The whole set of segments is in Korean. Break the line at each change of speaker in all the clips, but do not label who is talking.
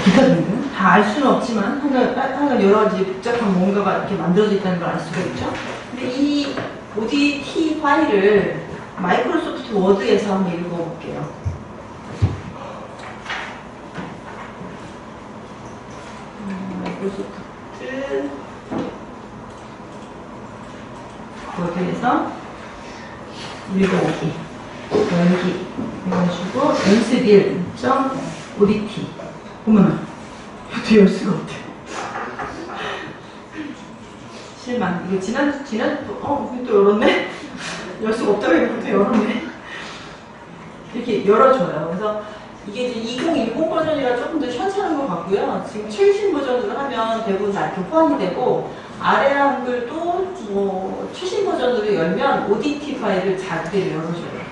기타 등등 다 알 수는 없지만 하여간 여러 가지 복잡한 뭔가가 이렇게 만들어져 있다는 걸 알 수가 있죠. 근데 이 ODT 파일을 마이크로소프트 워드에서 한번 읽어볼게요. 마이크로소프트 워드에서 읽어오기, 열기 해가지고 연습1.odt 어머나 어떻게 열 수가 없대. 실망. 이거 지난 또 열었네. 열 수가 없다고 했는데 열었네. 이렇게 열어줘요. 그래서 이게 이제 2010 버전이라 조금 더 현찮은 것 같고요. 지금 최신 버전으로 하면 대부분 다 이렇게 호환이 되고, 아래 한글도 뭐 최신 버전으로 열면 ODT 파일을 자기들이 열어줘요.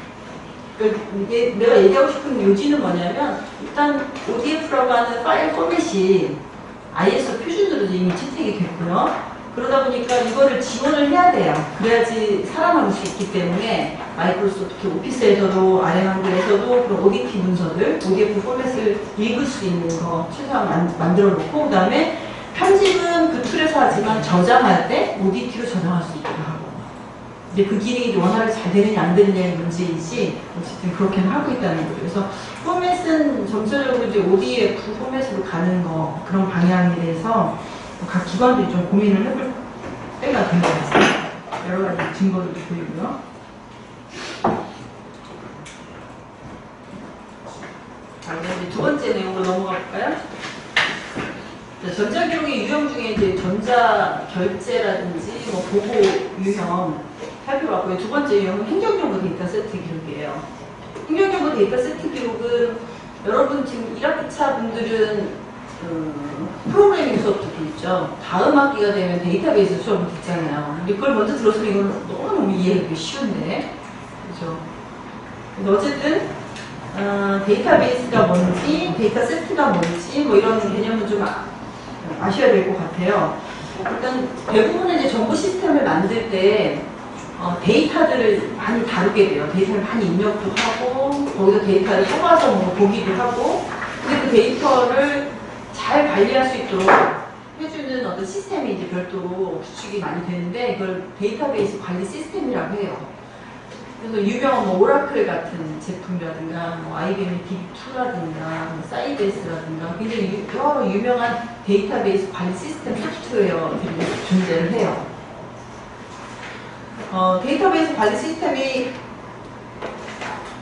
그러니까 이게 내가 얘기하고 싶은 요지는 뭐냐면, 일단 ODF라고 하는 파일 포맷이 ISO 표준으로 이미 채택이 됐고요. 그러다 보니까 이거를 지원을 해야 돼요. 그래야지 살아남을 수 있기 때문에 마이크로소프트 오피스에서도 아래 한글에서도 그런 ODT 문서들, ODF 포맷을 읽을 수 있는 거 최소한 만들어 놓고, 그 다음에 편집은 그 툴에서 하지만 저장할 때 ODT로 저장할 수 있도록 하고. 근데 그 기능이 원활하게 잘 되느냐 안 되느냐의 문제이지, 어쨌든 그렇게는 하고 있다는 거죠. 그래서 포맷은 전체적으로 이제 ODF 포맷으로 가는 거, 그런 방향에 대해서 각 기관들이 좀 고민을 해볼 때가 된 것 같습니다. 여러 가지 증거들도 보이고요. 자, 이제 두 번째 내용으로 넘어가 볼까요? 전자기록의 유형 중에 이제 전자결제라든지 뭐 보고 유형 살펴봤고요. 두 번째 유형은 행정정보 데이터 세트 기록이에요. 행정정보 데이터 세트 기록은 여러분 지금 1학기차 분들은 프로그래밍 수업도 있죠. 다음 학기가 되면 데이터베이스 수업이 있잖아요. 근데 그걸 먼저 들었으면 이건 너무너무 이해하기 쉬운데, 그죠? 어쨌든 데이터베이스가 뭔지, 데이터 세트가 뭔지, 뭐 이런 개념은 좀 아셔야 될 것 같아요. 일단 대부분의 이제 정보 시스템을 만들 때 데이터들을 많이 다루게 돼요. 데이터를 많이 입력도 하고, 거기서 데이터를 뽑아서 뭐 보기도 하고, 근데 그 데이터를 잘 관리할 수 있도록 해주는 어떤 시스템이 이제 별도로 구축이 많이 되는데, 그걸 데이터베이스 관리 시스템이라고 해요. 그래서 유명한 뭐 오라클 같은 제품이라든가, 뭐 IBM DB2라든가, 뭐 사이베스라든가, 굉장히 여러 유명한 데이터베이스 관리 시스템 소프트웨어들이 존재를 해요. 데이터베이스 관리 시스템이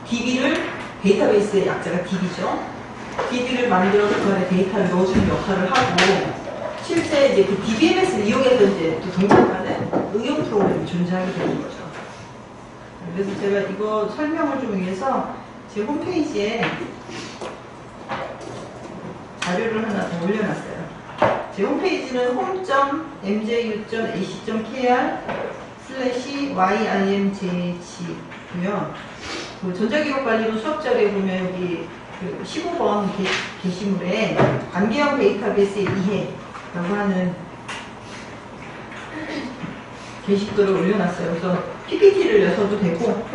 DB를, 데이터베이스의 약자가 DB죠. DB를 만들어서 그 안에 데이터를 넣어주는 역할을 하고, 실제 이제 그 DBMS를 이용해서 이제 또 동작하는 응용 프로그램이 존재하게 되는 거죠. 그래서 제가 이거 설명을 좀 위해서 제 홈페이지에 자료를 하나 더 올려놨어요. 제 홈페이지는 home.mj6.ac/yimjh고요. 그 전자기록 관리로 수업자료에 보면 여기 그 15번 게시물에 관계형 데이터베이스의 이해라고 하는 게시글을 올려놨어요. 그래서 PPT를 여셔도 되고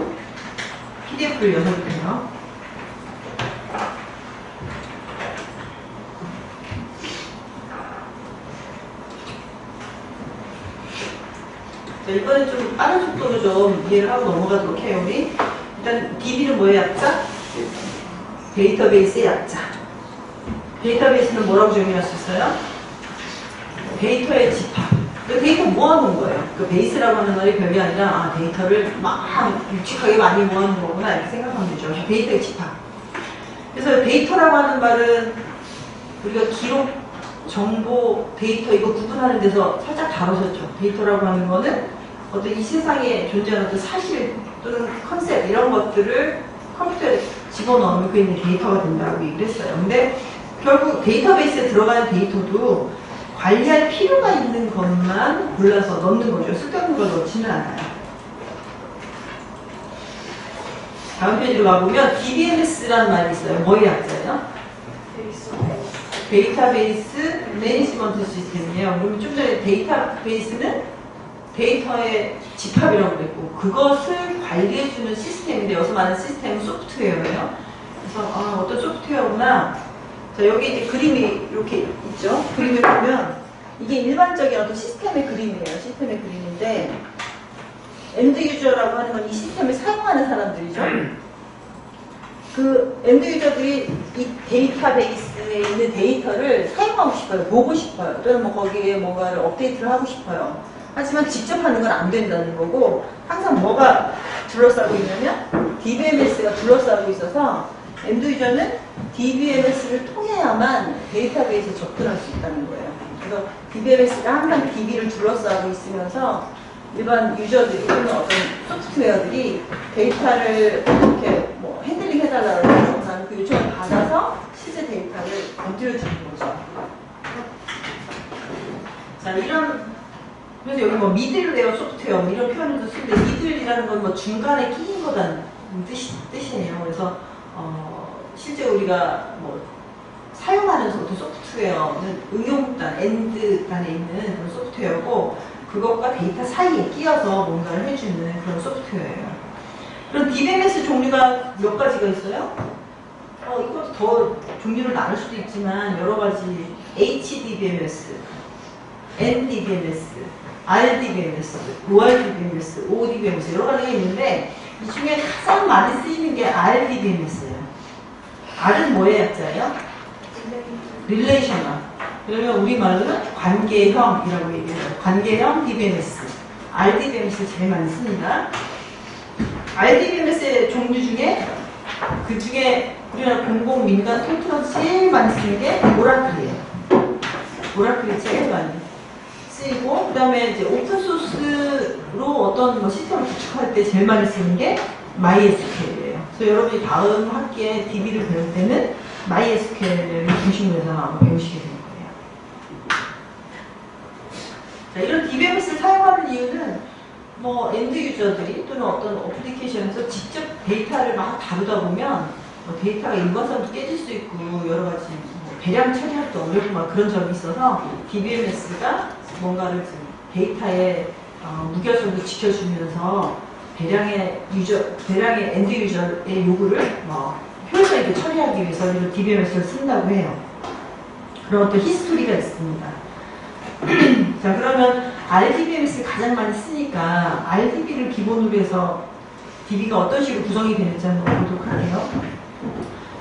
PDF를 여셔도 돼요. 자, 이번엔 좀 빠른 속도로 좀 이해를 하고 넘어가도록 해요. 우리 일단 DB는 뭐의 약자? 데이터베이스의 약자. 데이터베이스는 뭐라고 정의할 수 있어요? 데이터의 집합. 그 데이터 모아놓은 거예요. 그 베이스라고 하는 말이 별게 아니라 데이터를 막 묵직하게 많이 모아놓은 거구나 이렇게 생각하면 되죠. 데이터의 집합. 그래서 데이터라고 하는 말은 우리가 기록, 정보, 데이터 이거 구분하는 데서 살짝 다루셨죠. 데이터라고 하는 거는 어떤 이 세상에 존재하는 어떤 사실 또는 컨셉 이런 것들을 컴퓨터에 집어넣으면 그게 이제 데이터가 된다고 얘기를 했어요. 근데 결국 데이터베이스에 들어가는 데이터도 관리할 필요가 있는 것만 골라서 넣는 거죠. 쓸데없는 걸 넣지는 않아요. 다음 페이지로 가보면 DBMS라는 말이 있어요. 뭐의 약자예요? 데이터베이스 매니지먼트 시스템이에요. 그러면 좀 전에 데이터베이스는 데이터의 집합이라고 그랬고, 그것을 관리해주는 시스템인데, 여기서 말하는 시스템은 소프트웨어예요. 그래서 어떤 소프트웨어구나. 자, 여기 이제 그림이 이렇게 있죠. 그림을 보면 이게 일반적인 어떤 시스템의 그림이에요. 시스템의 그림인데 엔드 유저라고 하는 건 이 시스템을 사용하는 사람들이죠. 그 엔드 유저들이 이 데이터베이스에 있는 데이터를 사용하고 싶어요. 보고 싶어요. 또는 뭐 거기에 뭔가를 업데이트를 하고 싶어요. 하지만 직접 하는 건 안 된다는 거고, 항상 뭐가 둘러싸고 있냐면 DBMS가 둘러싸고 있어서 엔드 유저는 DBMS를 통해야만 데이터베이스에 접근할 수 있다는 거예요. 그래서 DBMS가 항상 DB를 둘러싸고 있으면서 일반 유저들이 또는 어떤 소프트웨어들이 데이터를 이렇게 뭐 핸들링 해달라고 해서 그 요청을 받아서 실제 데이터를 건드려주는 거죠. 자, 그래서 여기 뭐 미들웨어 소프트웨어 뭐 이런 표현도 쓰는데, 미들이라는 건 뭐 중간에 끼인 거다는 뜻이에요. 그래서 실제 우리가 뭐 사용하는 소프트웨어는 응용단, 엔드단에 있는 그런 소프트웨어고, 그것과 데이터 사이에 끼어서 뭔가를 해주는 그런 소프트웨어예요. 그럼 DBMS 종류가 몇 가지가 있어요? 이것도 더 종류를 나눌 수도 있지만 여러 가지 HDBMS, NDBMS, RDBMS, ORDBMS, ODBMS 여러 가지가 있는데 이 중에 가장 많이 쓰이는 게 RDBMS예요. R은 뭐의 약자예요? 릴레이셔널. 그러면 우리말로는 관계형이라고 얘기해요. 관계형 DBMS. RDBMS 제일 많이 씁니다. RDBMS의 종류 중에 그 중에 우리나라 공공 민간 통틀어서 제일 많이 쓰는 게 오라클이에요. 오라클이 제일 많이 쓰이고, 그 다음에 이제 오픈소스로 어떤 뭐 시스템을 구축할 때 제일 많이 쓰는 게 MySQL이에요. 그래서 여러분이 다음 학기에 DB를 배울 때는 MySQL을 중심으로 해서 아마 배우시게 됩니다. 자, 이런 DBMS를 사용하는 이유는 뭐 엔드 유저들이 또는 어떤 어플리케이션에서 직접 데이터를 막 다루다 보면 뭐 데이터가 일관성도 깨질 수 있고 여러 가지 뭐 배량 처리할 때 어렵고 막 그런 점이 있어서 DBMS가 뭔가를 데이터의 무결성도 지켜주면서 배량의 엔드 유저의 요구를 효율성 있게 처리하기 위해서 이런 DBMS를 쓴다고 해요. 그런 어떤 히스토리가 있습니다. 자, 그러면 RDBMS를 가장 많이 쓰니까 RDB를 기본으로 해서 DB가 어떤 식으로 구성이 되는지 한번 보도록 할게요.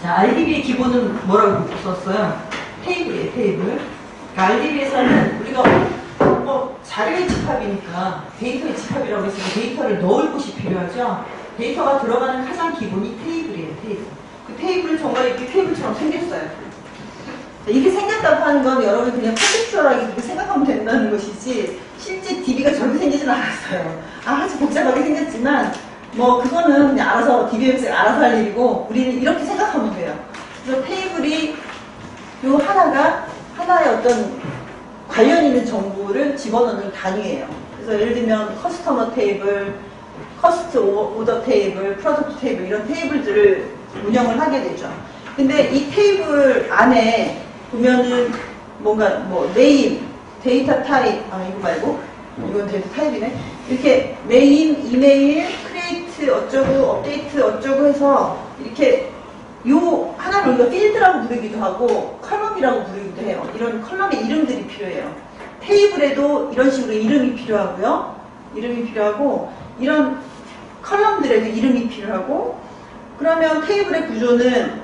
자, RDB의 기본은 뭐라고 썼어요? 테이블이에요, 테이블. 그러니까 RDB에서는 우리가 자료의 집합이니까 데이터의 집합이라고 했으니까 데이터를 넣을 곳이 필요하죠. 데이터가 들어가는 가장 기본이 테이블이에요, 테이블. 그 테이블은 정말 이렇게 테이블처럼 생겼어요. 이렇게 생겼다고 하는 건 여러분 그냥 컨셉추얼하게 그렇게 생각하면 된다는 것이지 실제 DB가 저렇게 생기진 않았어요. 아주 복잡하게 생겼지만 뭐 그거는 그냥 알아서 DBMS가 알아서 할 일이고 우리는 이렇게 생각하면 돼요. 그래서 테이블이 요 하나의 어떤 관련 있는 정보를 집어넣는 단위예요. 그래서 예를 들면 커스터머 테이블, 커스트 오더 테이블, 프로덕트 테이블 이런 테이블들을 운영을 하게 되죠. 근데 이 테이블 안에 보면은 뭔가 뭐 네임, 데이터 타입, 이거 말고 이건 데이터 타입이네. 이렇게 네임, 이메일, 크리에이트 어쩌고, 업데이트 어쩌고 해서 이렇게 요 하나를 우리가 필드라고 부르기도 하고 컬럼이라고 부르기도 해요. 이런 컬럼의 이름들이 필요해요. 테이블에도 이런 식으로 이름이 필요하고요. 이름이 필요하고 이런 컬럼들에도 이름이 필요하고 그러면 테이블의 구조는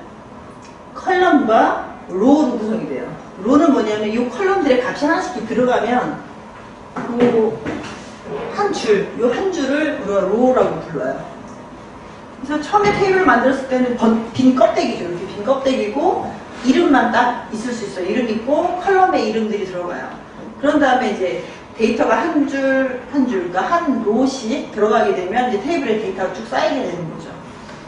컬럼과 로우로 구성이 돼요. 로우는 뭐냐면 이 컬럼들의 값이 하나씩 들어가면 한 줄을 우리가 로우라고 불러요. 그래서 처음에 테이블을 만들었을 때는 빈 껍데기죠. 이렇게 빈 껍데기고 이름만 딱 있을 수 있어요. 이름 있고 컬럼에 이름들이 들어가요. 그런 다음에 이제 데이터가 한 줄, 그러니까 한 로우씩 들어가게 되면 이제 테이블에 데이터가 쭉 쌓이게 되는 거죠.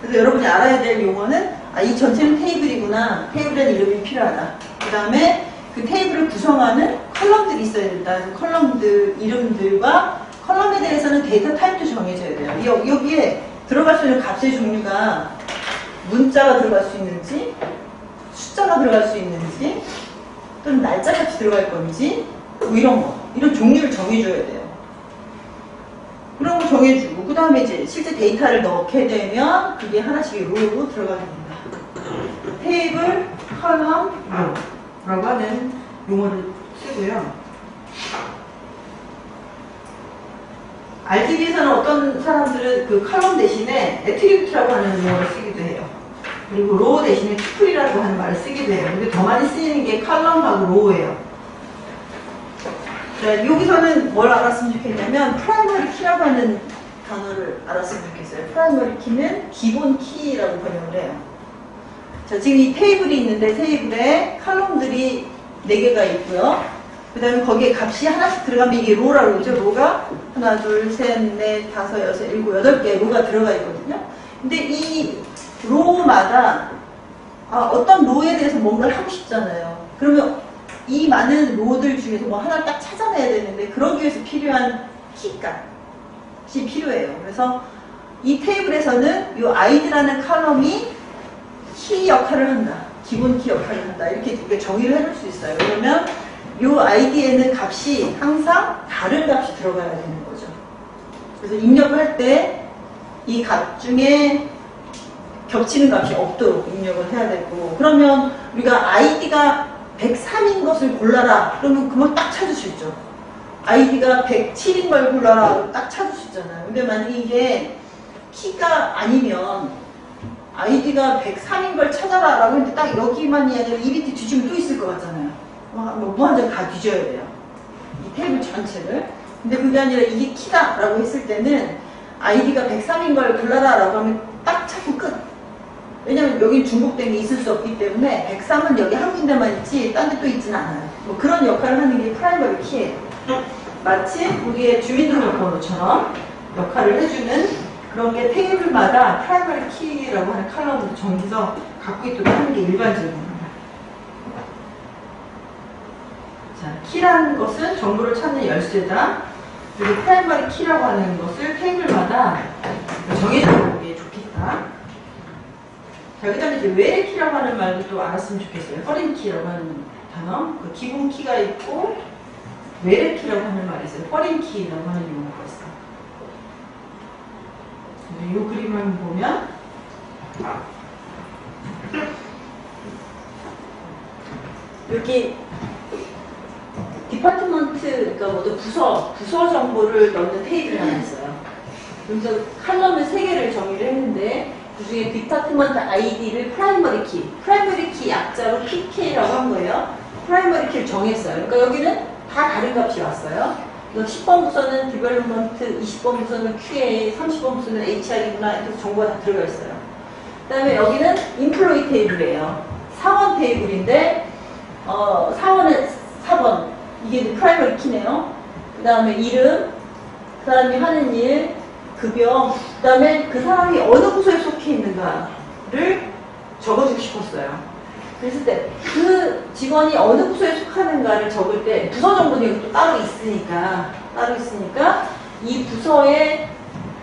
그래서 여러분이 알아야 될 용어는 이 전체는 테이블이구나. 테이블에는 이름이 필요하다. 그 다음에 그 테이블을 구성하는 컬럼들이 있어야 된다. 그래서 컬럼들, 이름들과 컬럼에 대해서는 데이터 타입도 정해져야 돼요. 여기에 들어갈 수 있는 값의 종류가 문자가 들어갈 수 있는지, 숫자가 들어갈 수 있는지, 또는 날짜 값이 들어갈 건지, 뭐 이런 거. 이런 종류를 정해줘야 돼요. 그런 거 정해주고, 그 다음에 이제 실제 데이터를 넣게 되면 그게 하나씩 로우로 들어가게 됩니다. 테이블, 컬럼 로라고 하는 용어를 쓰고요. RDB에서는 어떤 사람들은 그 컬럼 대신에 애트리뷰트라고 하는 용어를 쓰기도 해요. 그리고 로우 대신에 튜플이라고 하는 말을 쓰기도 해요. 근데 더 많이 쓰이는 게 컬럼하고 로우예요. 자, 여기서는 뭘 알았으면 좋겠냐면 프라이머리 키라고 하는 단어를 알았으면 좋겠어요. 프라이머리 키는 기본 키라고 번역을 해요. 자, 지금 이 테이블이 있는데 테이블에 컬럼들이 4개가 있고요. 그 다음에 거기에 값이 하나씩 들어가면 이게 로라고 그러죠. 로가 하나, 둘, 셋, 넷, 다섯, 여섯, 일곱, 8개 로가 들어가 있거든요. 근데 이 로마다 어떤 로에 대해서 뭔가를 하고 싶잖아요. 그러면 이 많은 로들 중에서 뭐 하나 딱 찾아내야 되는데 그러기 위해서 필요한 키값이 필요해요. 그래서 이 테이블에서는 이 아이디라는 컬럼이 키 역할을 한다. 기본 키 역할을 한다. 이렇게 우리가 정의를 해줄 수 있어요. 그러면 이 아이디에는 값이 항상 다른 값이 들어가야 되는 거죠. 그래서 입력을 할 때 이 값 중에 겹치는 값이 없도록 입력을 해야 되고, 그러면 우리가 아이디가 103인 것을 골라라. 그러면 그걸 딱 찾을 수 있죠. 아이디가 107인 걸 골라라. 딱 찾을 수 있잖아요. 근데 만약에 이게 키가 아니면 아이디가 103인 걸 찾아라 라고 했는데 딱 여기만이 아니라 이 밑에 뒤지면 또 있을 것 같잖아요. 무한정 다 뒤져야 돼요. 이 테이블 전체를. 근데 그게 아니라 이게 키다 라고 했을 때는 아이디가 103인 걸 골라라 라고 하면 딱 찾고 끝. 왜냐면 여기 중복된 게 있을 수 없기 때문에 103은 여기 한 군데만 있지 딴 데 또 있지는 않아요. 뭐 그런 역할을 하는 게 프라이머리 키예요. 마치 우리의 주민등록번호처럼 역할을 해주는 그런 게 테이블마다 프라이머리 키라고 하는 컬럼으로 정해서 갖고 있도록 하는 게 일반적입니다. 자, 키라는 것은 정보를 찾는 열쇠다. 그리고 프라이머리 키라고 하는 것을 테이블마다 정해져 놓는 게 좋겠다. 자, 그 다음에 이제 외래 키라고 하는 말도 또 알았으면 좋겠어요. 퍼린 키라고 하는 단어. 그 기본 키가 있고, 외래 키라고 하는 말이 있어요. 퍼린 키라고 하는 용어가 있어요. 이 그림을 보면, 여기, 디파트먼트, 그러니까 모두 부서 정보를 넣는 테이블이 하나 있어요. 그래서 칼럼을 3개를 정의를 했는데, 그 중에 디파트먼트 아이디를 프라이머리 키 약자로 PK라고 한 거예요. 프라이머리 키를 정했어요. 그러니까 여기는 다 다른 값이 왔어요. 10번 부서는 디벨롭먼트, 20번 부서는 QA, 30번 부서는 HR이구나. 이렇게 정보가 다 들어가 있어요. 그 다음에 여기는 인플로이 테이블이에요. 사원 테이블인데, 사원은 4번. 이게 프라이머리 키네요. 그 다음에 이름, 그 사람이 하는 일, 급여, 그 다음에 그 사람이 어느 부서에 속해 있는가를 적어주고 싶었어요. 그랬을 때 그 직원이 어느 부서에 속하는가를 적을 때 부서 정보는 또 따로 있으니까 이 부서의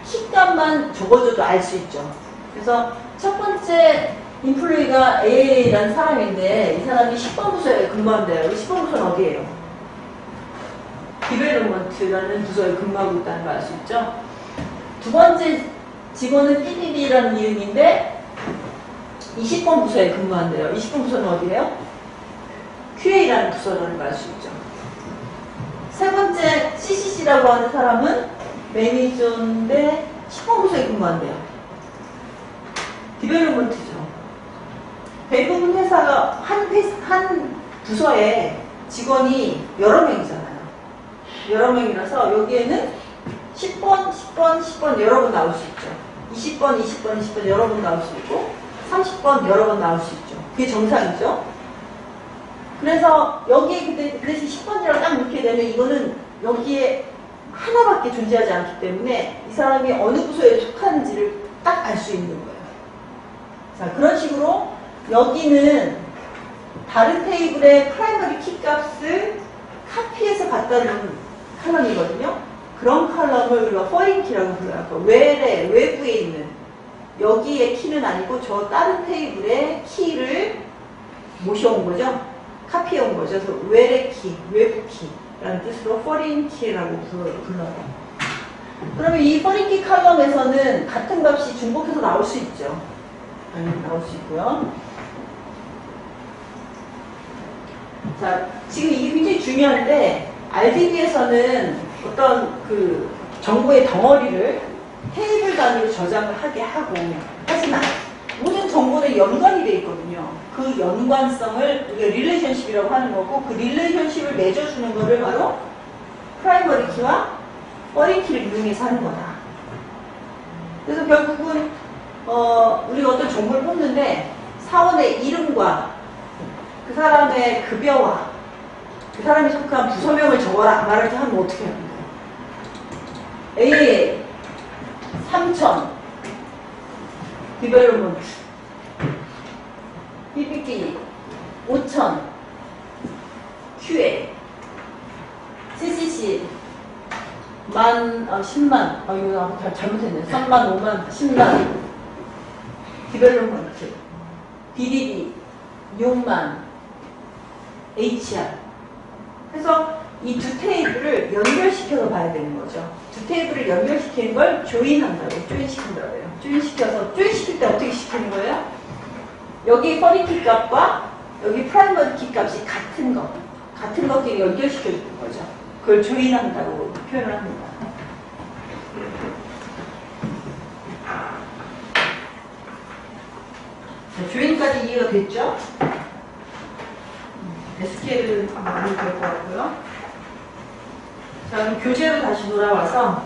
키값만 적어줘도 알 수 있죠. 그래서 첫 번째 인플루이가 A라는 사람인데 이 사람이 10번 부서에 근무한대요. 10번 부서는 어디예요? 디벨롭먼트라는 부서에 근무하고 있다는 걸 알 수 있죠. 두 번째 직원은 PDD라는 이름인데 20번 부서에 근무한대요. 20번 부서는 어디예요? QA라는 부서라는 걸 알 수 있죠. 세 번째 CCC라고 하는 사람은 매니저인데 10번 부서에 근무한대요. 디벨롭먼트죠. 대부분 회사가 한 부서에 직원이 여러 명이잖아요. 여러 명이라서 여기에는 10번 여러 번 나올 수 있죠. 20번 여러 번 나올 수 있고 30번 여러 번 나올 수 있죠. 그게 정상이죠. 그래서 여기에 그 대신 10번이라고 딱 넣게 되면 이거는 여기에 하나밖에 존재하지 않기 때문에 이 사람이 어느 부서에 속하는지를 딱 알 수 있는 거예요. 자, 그런 식으로 여기는 다른 테이블의 프라이머리 키 값을 카피해서 갖다 놓은 컬럼이거든요. 그런 컬럼을 우리가 foreign 키라고 불러요. 외부에 있는 여기의 키는 아니고 저 다른 테이블의 키를 모셔온 거죠. 카피해 온 거죠. 그래서 외래 키, 외부 키라는 뜻으로 foreign 키라고 불러요. 그러면 이 foreign 키 컬럼에서는 같은 값이 중복해서 나올 수 있죠. 나올 수 있고요. 자, 지금 이게 굉장히 중요한데, RDB에서는 어떤 그 정보의 덩어리를 테이블 단위로 저장을 하게 하고, 하지만 모든 정보는 연관이 되어 있거든요. 그 연관성을 우리가 릴레이션십이라고 하는 거고, 그 릴레이션십을 맺어주는 거를 바로 프라이머리 키와 서리 키를 이용해서 하는 거다. 그래서 결국은 우리가 어떤 정보를 뽑는데 사원의 이름과 그 사람의 급여와 그 사람이 속한 부서명을 적어라 말을 하면 어떻게 합니까? A 3,000 디벨롭먼트 PPT 5,000 QA CCC 10만 이거 잘못했네. 3만 5만 10만 디벨롭먼트 DDD 6만 HR. 그래서 이 두 테이블을 연결시켜서 봐야 되는 거죠. 두 테이블을 연결시키는 걸 조인한다고, 조인시킨다고요. 조인시킬 때 어떻게 시키는 거예요? 여기 서리 키 값과 여기 프라이머리 키 값이 같은 것끼리 연결시켜주는 거죠. 그걸 조인한다고 표현을 합니다. 자, 조인까지 이해가 됐죠? SQL은 많이 될 것 같고요. 자, 그럼 교재로 다시 돌아와서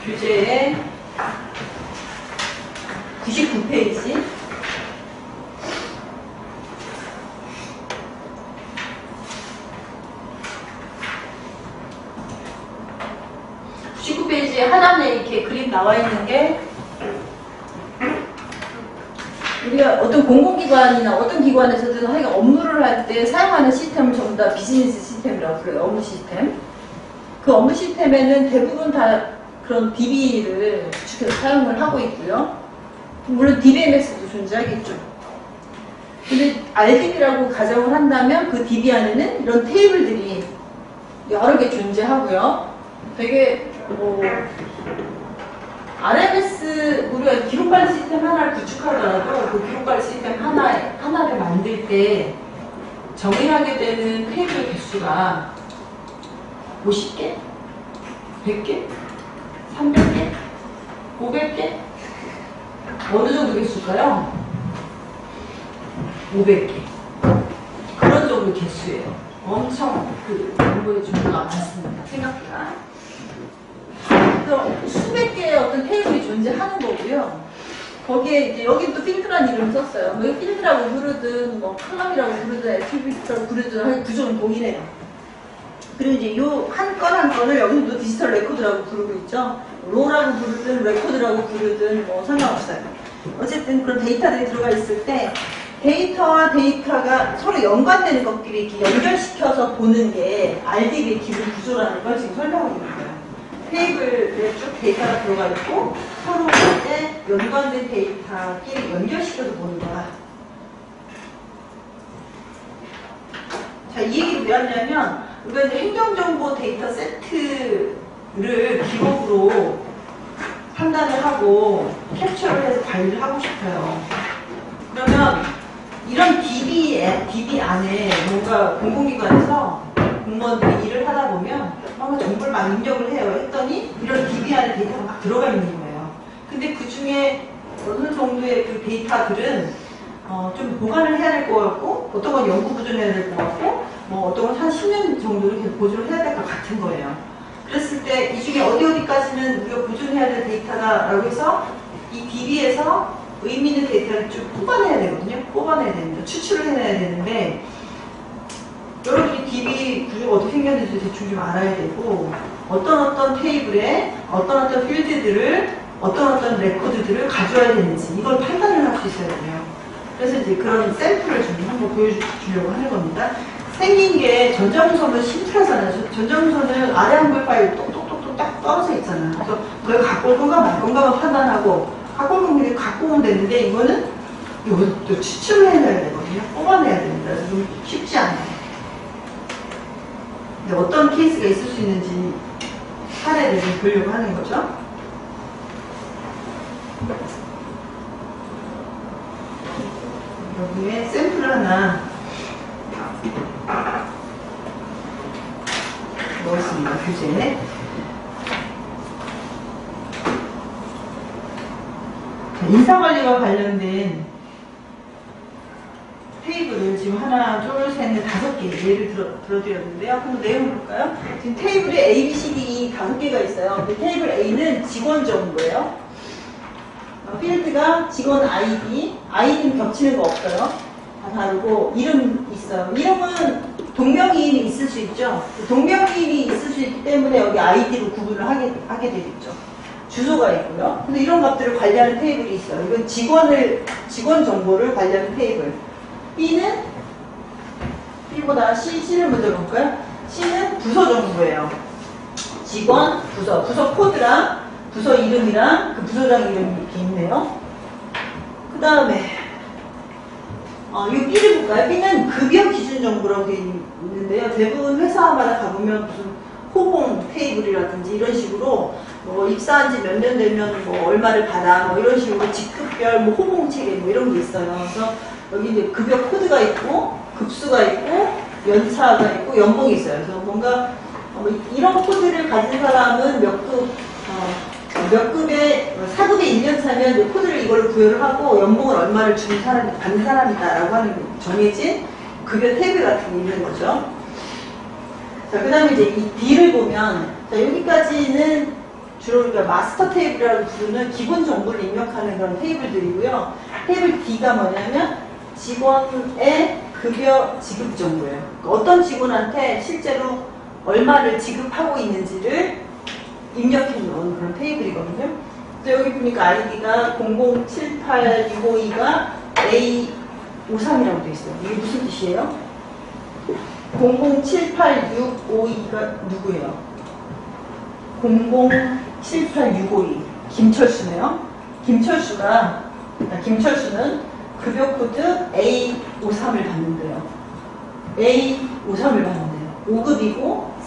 교재에 99페이지 99페이지에 하단에 이렇게 그림 나와 있는 게 우리가 어떤 공공기관이나 어떤 기관에서든 하여간 업무를 할 때 사용하는 시스템을 전부 다 비즈니스 시스템이라고 그래요. 업무 시스템. 그 업무 시스템에는 대부분 다 그런 DB를 구축해서 사용을 하고 있고요. 물론 DBMS도 존재하겠죠. 근데 RDB라고 가정을 한다면 그 DB 안에는 이런 테이블들이 여러 개 존재하고요. 되게 RMS 우리가 기록관리 시스템 하나를 구축하더라도 그 기록관리 시스템 하나를 만들 때 정의하게 되는 테이블 개수가 50개? 100개? 300개? 500개? 어느 정도 개수일까요? 500개. 그런 정도 개수예요. 엄청 그 정보의 종류가 많습니다. 생각보다. 그래서 수백 개의 어떤 테이블이 존재하는 거고요. 거기에 이제 여기 또 필드라는 이름을 썼어요. 뭐 이거 필드라고 부르든 뭐 컬럼이라고 부르든 애트리뷰트라고 부르든 하여간 구조는 동일해요. 그리고 이제 요 한 건 한 건을 여기도 디지털 레코드라고 부르고 있죠. 로라고 부르든 레코드라고 부르든 뭐 상관없어요. 어쨌든 그런 데이터들이 들어가 있을 때 데이터와 데이터가 서로 연관되는 것끼리 이렇게 연결시켜서 보는 게 RDB의 기본 구조라는 걸 지금 설명하고 있는 거예요. 테이블에 쭉 데이터가 들어가 있고 서로 이제 연관된 데이터끼리 연결시켜서 보는 거야. 자, 이 얘기 왜 하냐면 우리가 이제 행정정보 데이터 세트를 기록으로 판단을 하고 캡처를 해서 관리를 하고 싶어요. 그러면 이런 DB 안에 뭔가 공공기관에서 공무원들이 일을 하다 보면 뭔가 정보를 막 입력을 해요. 했더니 이런 DB 안에 데이터가 막 들어가 있는 거예요. 근데 그 중에 어느 정도의 그 데이터들은 좀 보관을 해야 될 것 같고, 어떤 건 연구 보존을 해야 될 것 같고, 뭐 어떤 건 한 10년 정도를 계속 보존을 해야 될 것 같은 거예요. 그랬을 때 이 중에 어디까지는 우리가 보존해야 될 데이터다라고 해서 이 DB에서 의미 있는 데이터를 쭉 뽑아내야 되거든요. 뽑아내야 됩니다. 추출을 해내야 되는데 여러분이 DB 구조가 어떻게 생겼는지 대충 좀 알아야 되고 어떤 테이블에 어떤 필드들을 어떤 레코드들을 가져야 되는지 이걸 판단을 할 수 있어야 돼요. 그래서 이제 그런 샘플을 좀 한번 보여주려고 하는 겁니다. 생긴 게 전자문서는 심플하잖아요. 전자문서는 아래 한글 파일 똑똑똑똑 딱 떨어져 있잖아요. 그래서 그걸 갖고 올 건가 말 건가만 판단하고 갖고 올 건가 갖고 오면 되는데 이거는 또 추출을 해내야 되거든요. 뽑아내야 됩니다. 그래서 좀 쉽지 않아요. 근데 어떤 케이스가 있을 수 있는지 사례를 좀 보려고 하는 거죠. 여기에 샘플을 하나 넣었습니다. 교재에. 인사관리와 관련된 테이블을 지금 하나, 둘, 셋, 넷, 5개 예를 들어드렸는데요. 한번 내용을 볼까요? 지금 테이블에 A, B, C, D 5개가 있어요. 근데 테이블 A는 직원 정보예요. 필드가 직원 아이디는 겹치는 거 없어요. 다 다르고, 이름 있어요. 이름은 동명이인이 있을 수 있죠. 동명이인이 있을 수 있기 때문에 여기 아이디로 구분을 하게 되겠죠. 주소가 있고요. 근데 이런 값들을 관리하는 테이블이 있어요. 이건 직원 정보를 관리하는 테이블. B보다 C를 먼저 볼까요? C는 부서 정보예요. 직원, 부서 코드랑 부서 이름이랑 그 부서장 이름이 이렇게 있네요. 그 다음에 이 B를 볼까요? B는 급여 기준 정보라고 되어 있는데요. 대부분 회사마다 가보면 무슨 호봉 테이블이라든지 이런 식으로 뭐 입사한 지 몇 년 되면 뭐 얼마를 받아 뭐 이런 식으로 직급별 뭐 호봉 체계 뭐 이런 게 있어요. 그래서 여기 이제 급여 코드가 있고 급수가 있고 연차가 있고 연봉이 있어요. 그래서 뭔가 이런 코드를 가진 사람은 몇 급에 4급에 1년 차면 코드를 이걸로 부여를 하고 연봉을 얼마를 주는 사람이 받는 사람이다라고 하는 정해진 급여 테이블 같은 게 있는 거죠. 자, 그 다음에 이제 이 D를 보면 자, 여기까지는 주로 우리가 마스터 테이블이라고 부르는 기본 정보를 입력하는 그런 테이블들이고요. 테이블 D가 뭐냐면 직원의 급여 지급 정보예요. 그러니까 어떤 직원한테 실제로 얼마를 지급하고 있는지를 입력해 놓은 그런 테이블이거든요. 그래서 여기 보니까 아이디가 0078652가 A53이라고 되어 있어요. 이게 무슨 뜻이에요? 0078652가 누구예요? 0078652 김철수네요. 김철수는 급여 코드 A53을 받는데요. A53을 받는데요. 5급이고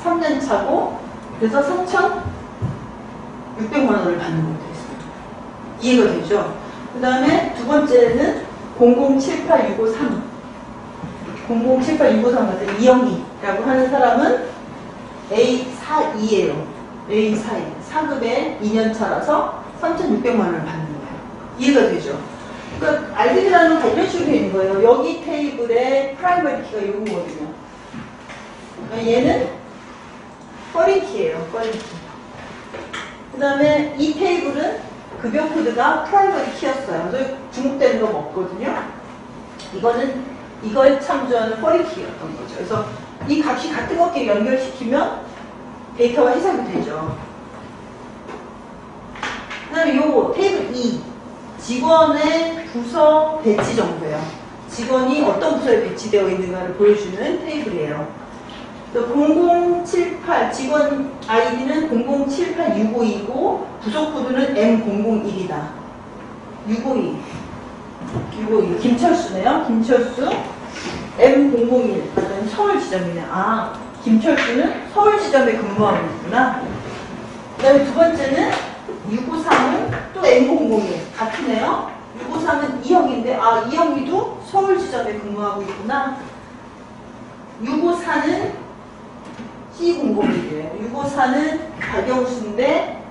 3년 차고 그래서 3,600만 원을 받는 걸로 되어 있어요. 이해가 되죠? 그 다음에 두 번째는 0078653 같은 이영희라고 하는 사람은 A42예요. A42. 4급에 2년 차라서 3,600만 원을 받는 거예요. 이해가 되죠? 그러니까 알게드라는 건 이런 식으로 되어 있는 거예요. 여기 테이블에 프라이머리 키가 이거거든요. 그러니까 얘는 퍼링 키예요. 퍼링 키. 그 다음에 이 테이블은 급여 코드가 프라이머리 키였어요. 그래서 중복되는 건 없거든요. 이걸 참조하는 퍼링 키였던 거죠. 그래서 이 값이 같은 것끼리 연결시키면 데이터가 해석이 되죠. 그 다음에 요거 테이블 2 직원의 부서 배치 정보예요. 직원이 어떤 부서에 배치되어 있는가를 보여주는 테이블이에요. 0078 직원 아이디는 0078652이고 부서 코드는 M001이다. 652 김철수네요. 김철수 M001 서울 지점이네. 아, 김철수는 서울 지점에 근무하고 있구나. 그 다음에 두 번째는 653은 또 M001 같으네요. 653은 이영희인데 아, 이영희도 서울 지점에 근무하고 있구나. 654는 C001이에요. 654는 박영수인데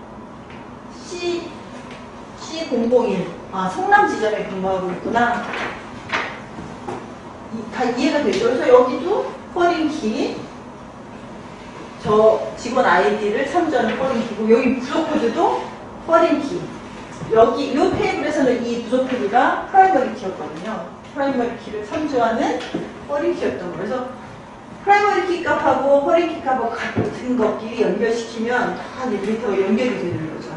C001 아, 성남 지점에 근무하고 있구나. 다 이해가 되죠? 그래서 여기도 퍼링키 저 직원 아이디를 참조하는 퍼링키고 여기 부서 코드도 퍼링키. 여기 이 테이블에서는 이 부서 코드가 프라이머리 키였거든요. 프라이머리 키를 참조하는 퍼링키였던 거예요. 그래서 프라이머리 키 값하고 퍼링키 값하고 같은 것끼리 연결시키면 다 데이터가 연결이 되는 거죠.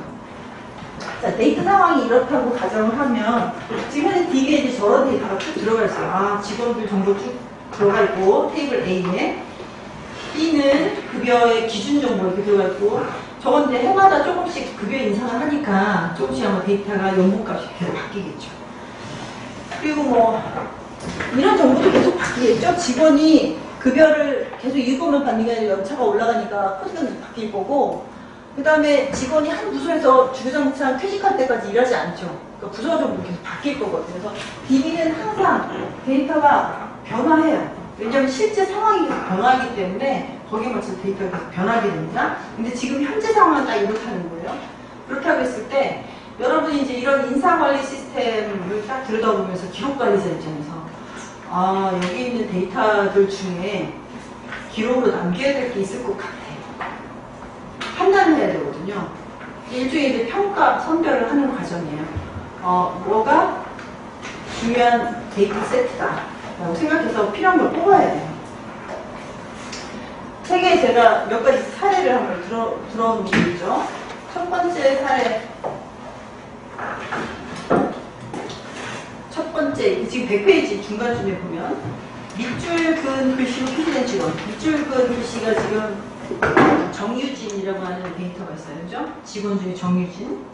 자, 데이터 상황이 이렇다고 가정을 하면 지금 D에 이제 저런 데이터가 쭉 들어가 있어요. 아, 직원들 정보 쭉 들어가 있고 테이블 A에 B는 급여의 기준 정보 이렇게 들어가 있고 저건 이제 해마다 조금씩 급여 인상을 하니까 조금씩 아마 데이터가 연봉값이 계속 바뀌겠죠. 그리고 뭐 이런 정보도 계속 바뀌겠죠. 직원이 급여를 계속 이것만 받는 게 아니라 연차가 올라가니까 코드가 바뀔 거고 그 다음에 직원이 한 부서에서 주구장창 퇴직할 때까지 일하지 않죠. 그러니까 부서적으로 계속 바뀔 거거든요. 그래서 DB는 항상 데이터가 변화해요. 왜냐하면 실제 상황이 계속 변화하기 때문에 거기에 맞춰서 데이터가 계속 변하게 됩니다. 근데 지금 현재 상황은 딱 이렇다는 거예요. 그렇다고 했을 때 여러분이 이제 이런 인사관리 시스템을 딱 들여다보면서 기록관리자 입장에서 여기 있는 데이터들 중에 기록으로 남겨야 될 게 있을 것 같아. 판단을 해야 되거든요. 일종의 이제 평가, 선별을 하는 과정이에요. 뭐가 중요한 데이터 세트다 라고 생각해서 필요한 걸 뽑아야 돼요. 책에 제가 몇 가지 사례를 한번 들어놓은 게 있죠. 첫 번째 사례. 첫 번째, 지금 100페이지 중간쯤에 보면 밑줄 근 글씨로 표시된 직원. 밑줄 근 글씨가 지금 정유진이라고 하는 데이터가 있어요. 그죠? 직원 중에 정유진.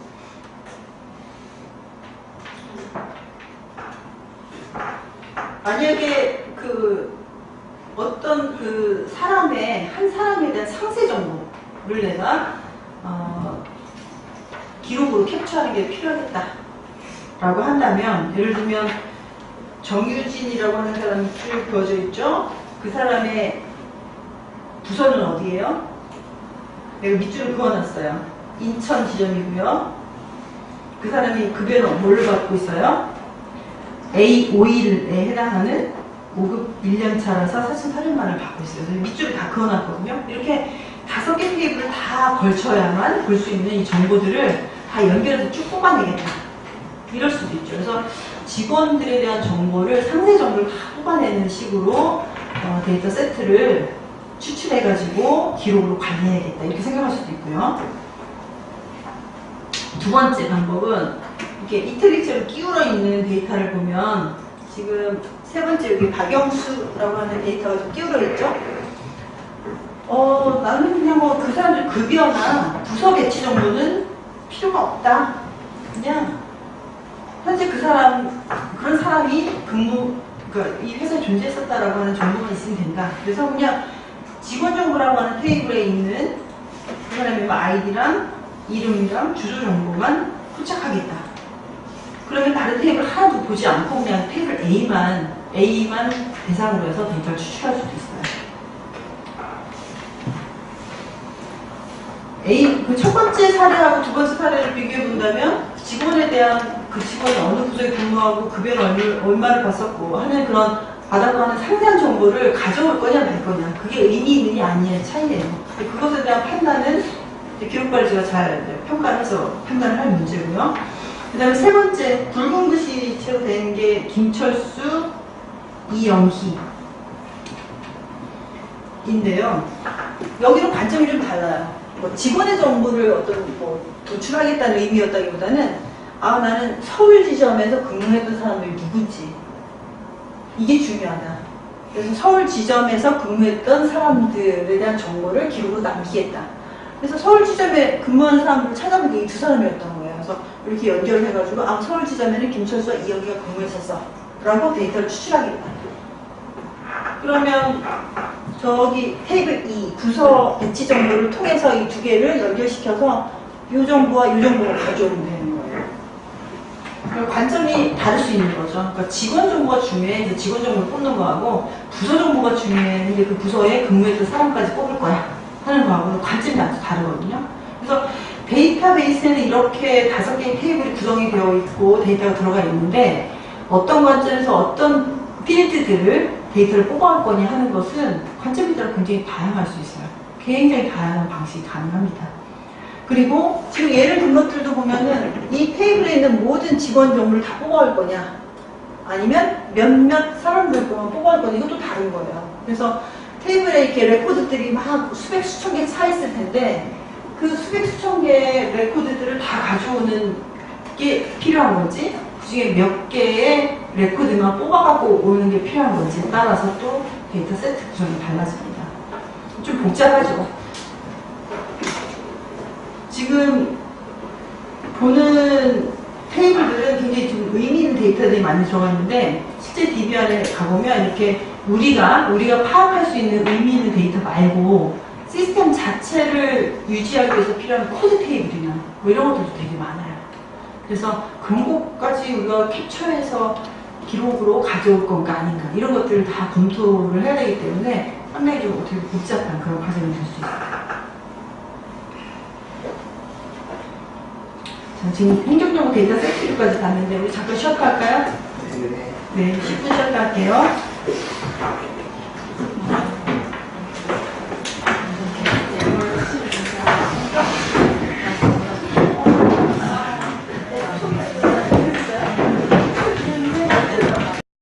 만약에 어떤 한 사람에 대한 상세 정보를 내가 기록으로 캡처하는 게 필요하겠다 라고 한다면, 예를 들면 정유진이라고 하는 사람이 쭉 그어져 있죠? 그 사람의 부서는 어디예요? 내가 밑줄을 그어놨어요. 인천 지점이고요. 그 사람이 급여는 뭘로 받고 있어요? A51에 해당하는 5급 1년차라서 4,400만 원을 받고 있어요. 그래서 밑줄을 다 그어놨거든요. 이렇게 5개 테이블을 다 걸쳐야만 볼 수 있는 이 정보들을 다 연결해서 쭉 뽑아내겠다. 이럴 수도 있죠. 그래서 직원들에 대한 정보를, 상세 정보를 다 뽑아내는 식으로 데이터 세트를 추출해가지고 기록으로 관리해야겠다. 이렇게 생각할 수도 있고요. 두 번째 방법은 이렇게 이틀릭처럼 끼울어 있는 데이터를 보면, 지금 세 번째 여기 박영수라고 하는 데이터가 좀 끼울어 있죠? 나는 그냥 그 사람들 급여나 부서 배치 정도는 필요가 없다. 그냥 현재 그런 사람이 이 회사에 존재했었다라고 하는 정보만 있으면 된다. 그래서 그냥 직원 정보라고 하는 테이블에 있는 그 사람의 아이디랑 이름이랑 주소 정보만 포착하겠다. 그러면 다른 테이블 하나도 보지 않고 그냥 테이블 A만 대상으로 해서 데이터를 추출할 수도 있어요. 그 첫 번째 사례하고 두 번째 사례를 비교해 본다면, 직원에 대한 그 직원이 어느 부서에 근무하고 급여를 얼마를 받았고 하는 그런 받았고 하는 상세한 정보를 가져올 거냐 말 거냐, 그게 의미 있느냐 아니냐의 차이예요. 그것에 대한 판단은 기록관리자가 잘 평가를 해서 판단을 할 문제고요. 그 다음에 세 번째, 굵은 글씨체로 된 게 김철수, 이영희 인데요. 여기는 관점이 좀 달라요. 직원의 정보를 도출하겠다는 의미였다기보다는 나는 서울 지점에서 근무했던 사람들이 누구지, 이게 중요하다. 그래서 서울 지점에서 근무했던 사람들에 대한 정보를 기록으로 남기겠다. 그래서 서울 지점에 근무한 사람들을 찾아본 게 이 두 사람이었던 거예요. 그래서 이렇게 연결을 해가지고 서울 지점에는 김철수와 이영희가 근무했었어 라고 데이터를 추출하겠다. 그러면 저기 테이블 2 부서 배치 정보를 통해서 이 두 개를 연결시켜서 이 정보와 이 정보를 가져오면 되는 거예요. 그럼 관점이 다를 수 있는 거죠. 그러니까 직원 정보가 중요해, 직원 정보를 뽑는 거하고, 부서 정보가 중요해, 근데 그 부서에 근무했던 사람까지 뽑을 거야 하는 거하고 관점이 아주 다르거든요. 그래서 데이터베이스에는 이렇게 5개의 테이블이 구성이 되어 있고 데이터가 들어가 있는데, 어떤 관점에서 어떤 필드들을 데이터를 뽑아올 거냐 하는 것은 관점에 따라 굉장히 다양할 수 있어요. 굉장히 다양한 방식이 가능합니다. 그리고 지금 예를 든 것들도 보면은 이 테이블에 있는 모든 직원 정보를 다 뽑아올 거냐, 아니면 몇몇 사람들만 뽑아올 거냐, 이것도 다른 거예요. 그래서 테이블에 이렇게 레코드들이 막 수백 수천 개 차 있을 텐데, 그 수백 수천 개의 레코드들을 다 가져오는 게 필요한 건지, 그 중에 몇 개의 레코드만 뽑아갖고 오는 게 필요한 건지에 따라서 또 데이터 세트 구성이 달라집니다. 좀 복잡하죠. 지금 보는 테이블들은 굉장히 좀 의미 있는 데이터들이 많이 들어가 있는데, 실제 DB 안에 가보면 이렇게 우리가 파악할 수 있는 의미 있는 데이터 말고 시스템 자체를 유지하기 위해서 필요한 코드 테이블이나 뭐 이런 것들도 되게 많아요. 그래서 그런 것까지 우리가 캡처해서 기록으로 가져올 건가 아닌가 이런 것들을 다 검토를 해야 되기 때문에 상당히 좀 어떻게 복잡한 그런 과정이 될 수 있어요. 자, 지금 행정정보 데이터 세트까지 봤는데 우리 잠깐 쉬었다 할까요? 네, 10분 쉬었다 할게요.